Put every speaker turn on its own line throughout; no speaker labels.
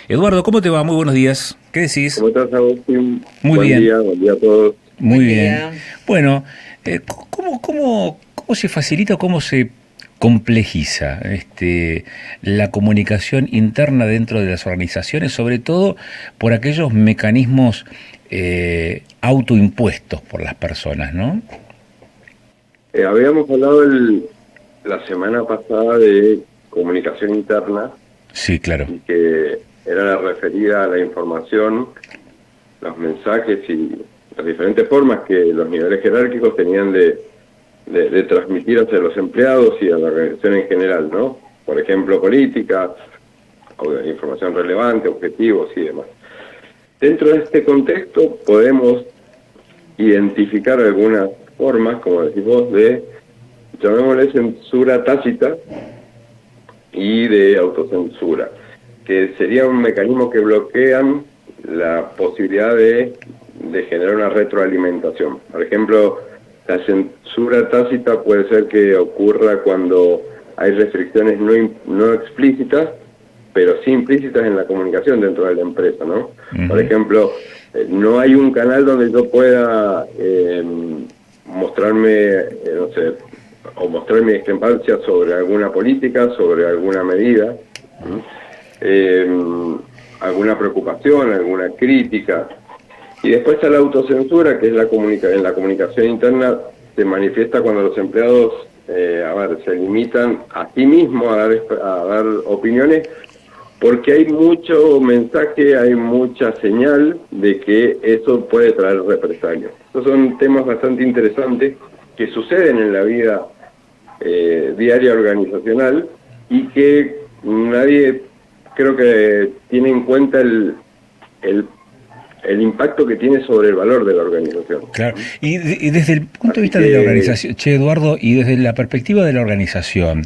Eduardo, ¿cómo te va? Muy buenos días. ¿Qué decís?
¿Cómo estás, Agustín?
Muy bien,
Buen día a todos.
muy
Buen
bien.
día.
Bueno, ¿cómo se facilita o cómo se complejiza la comunicación interna dentro de las organizaciones, sobre todo por aquellos mecanismos autoimpuestos por las personas, ¿no?
Habíamos hablado la semana pasada de comunicación interna
Sí, claro.
y que era la referida a la información, los mensajes y las diferentes formas que los niveles jerárquicos tenían de transmitir hacia los empleados y a la organización en general, ¿no? Por ejemplo, políticas, información relevante, objetivos y demás. Dentro de este contexto podemos identificar algunas formas, como decís vos, de, llamémosle, censura tácita y de autocensura, que sería un mecanismo que bloquean la posibilidad de generar una retroalimentación. Por ejemplo, la censura tácita puede ser que ocurra cuando hay restricciones no explícitas, pero sí implícitas en la comunicación dentro de la empresa, ¿no?
Uh-huh.
Por ejemplo, no hay un canal donde yo pueda mostrarme, no sé, o mostrar mi discrepancia sobre alguna política, sobre alguna medida, alguna preocupación, alguna crítica. Y después está la autocensura, que es en la comunicación interna se manifiesta cuando los empleados se limitan a sí mismos a dar opiniones, porque hay mucho mensaje, hay mucha señal de que eso puede traer represalias. Estos son temas bastante interesantes que suceden en la vida diaria organizacional y que nadie creo que tiene en cuenta el impacto que tiene sobre el valor de la organización.
Claro, y desde el punto de vista de la organización, Eduardo, y desde la perspectiva de la organización,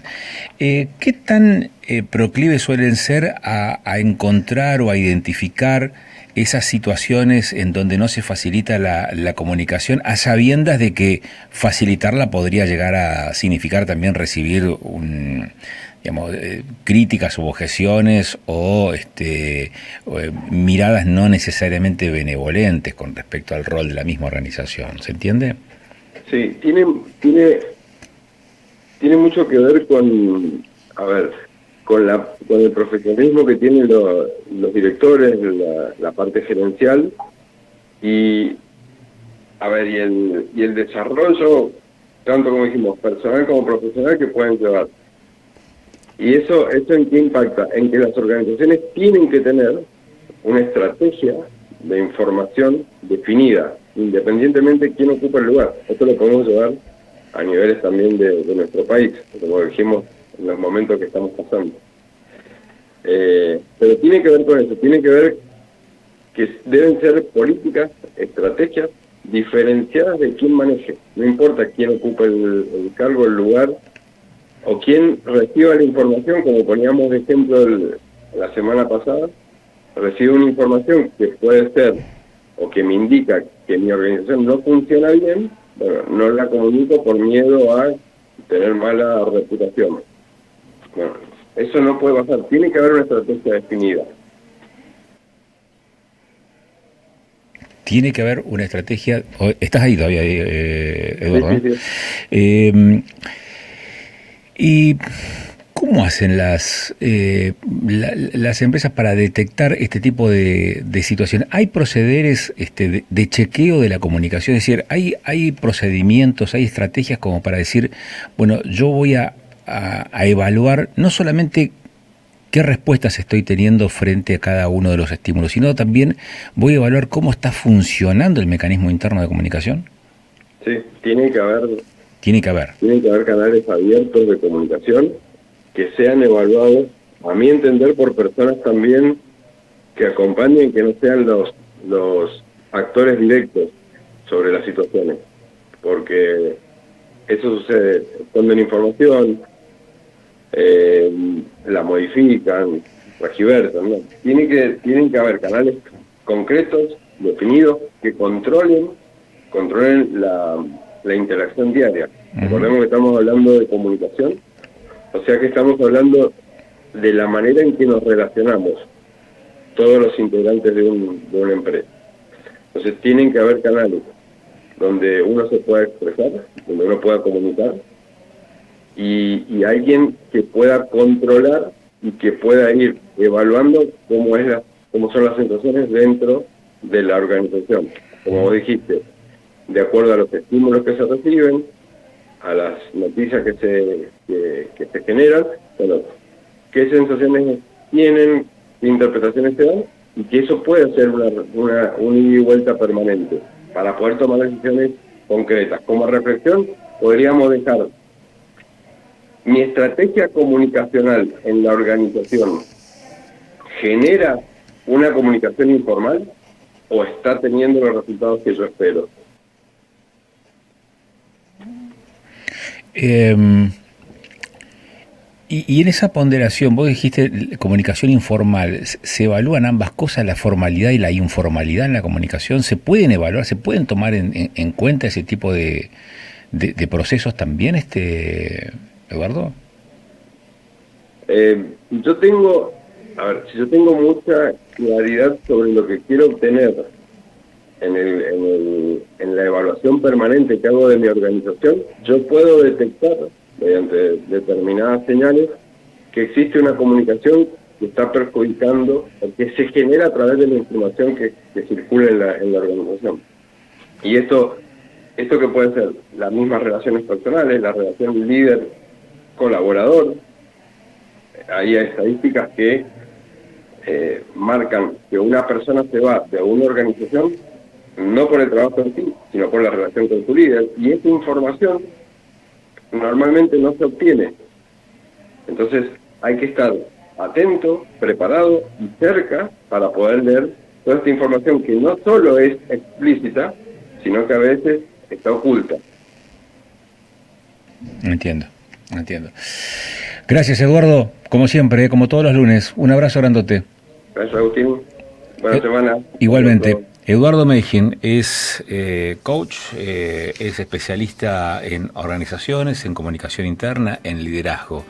¿qué tan proclives suelen ser a encontrar o a identificar esas situaciones en donde no se facilita la comunicación, a sabiendas de que facilitarla podría llegar a significar también recibir críticas u objeciones o miradas no necesariamente benevolentes con respecto al rol de la misma organización? ¿Se entiende?
Sí, tiene mucho que ver con el profesionalismo que tienen los directores, la parte gerencial y el desarrollo, tanto como dijimos, personal como profesional, que pueden llevar. ¿Y eso en qué impacta? En que las organizaciones tienen que tener una estrategia de información definida, independientemente de quién ocupa el lugar. Esto lo podemos llevar a niveles también de nuestro país, como dijimos en los momentos que estamos pasando. Pero tiene que ver con eso, tiene que ver que deben ser políticas, estrategias diferenciadas de quién maneje. No importa quién ocupa el cargo, el lugar, o quien reciba la información, como poníamos de ejemplo la semana pasada, recibe una información que puede ser, o que me indica que mi organización no funciona bien, bueno, no la comunico por miedo a tener mala reputación. Bueno, eso no puede pasar, tiene que haber una estrategia definida.
Tiene que haber una estrategia. ¿Estás ahí todavía, Eduardo?
Sí.
¿Y cómo hacen las empresas para detectar este tipo de situaciones? ¿Hay procederes de chequeo de la comunicación? Es decir, ¿hay procedimientos, hay estrategias como para decir, bueno, yo voy a evaluar no solamente qué respuestas estoy teniendo frente a cada uno de los estímulos, sino también voy a evaluar cómo está funcionando el mecanismo interno de comunicación?
Sí, tiene que haber canales abiertos de comunicación que sean evaluados, a mi entender, por personas también que acompañen, que no sean los actores directos sobre las situaciones, porque eso sucede, esconden información, la modifican, tergiversan, ¿no? Tienen que haber canales concretos, definidos, que controlen la interacción diaria. Recordemos que estamos hablando de comunicación, o sea que estamos hablando de la manera en que nos relacionamos todos los integrantes de una empresa. Entonces tienen que haber canales donde uno se pueda expresar, donde uno pueda comunicar, y alguien que pueda controlar y que pueda ir evaluando cómo son las sensaciones dentro de la organización. Como vos dijiste, de acuerdo a los estímulos que se reciben, a las noticias que se generan, bueno, qué sensaciones tienen, qué interpretaciones se dan, y que eso puede ser un ida y vuelta permanente para poder tomar decisiones concretas. Como reflexión, podríamos dejar: mi estrategia comunicacional en la organización genera una comunicación informal o está teniendo los resultados que yo espero.
Y en esa ponderación, vos dijiste comunicación informal, ¿se evalúan ambas cosas, la formalidad y la informalidad en la comunicación? ¿Se pueden evaluar, se pueden tomar en cuenta ese tipo de procesos también, Eduardo?
Yo tengo mucha claridad sobre lo que quiero obtener en la evaluación permanente que hago de mi organización. Yo puedo detectar, mediante determinadas señales, que existe una comunicación que está perjudicando o que se genera a través de la información que circula en la organización. Y esto que puede ser las mismas relaciones personales, la relación líder-colaborador. Hay estadísticas que marcan que una persona se va de una organización no por el trabajo en sí, sino por la relación con su líder, y esa información normalmente no se obtiene. Entonces hay que estar atento, preparado y cerca para poder leer toda esta información que no solo es explícita, sino que a veces está oculta.
Entiendo. Gracias, Eduardo, como siempre, como todos los lunes. Un abrazo grandote.
Gracias, Agustín. Buena semana.
Igualmente. Eduardo Meijin es coach, es especialista en organizaciones, en comunicación interna, en liderazgo.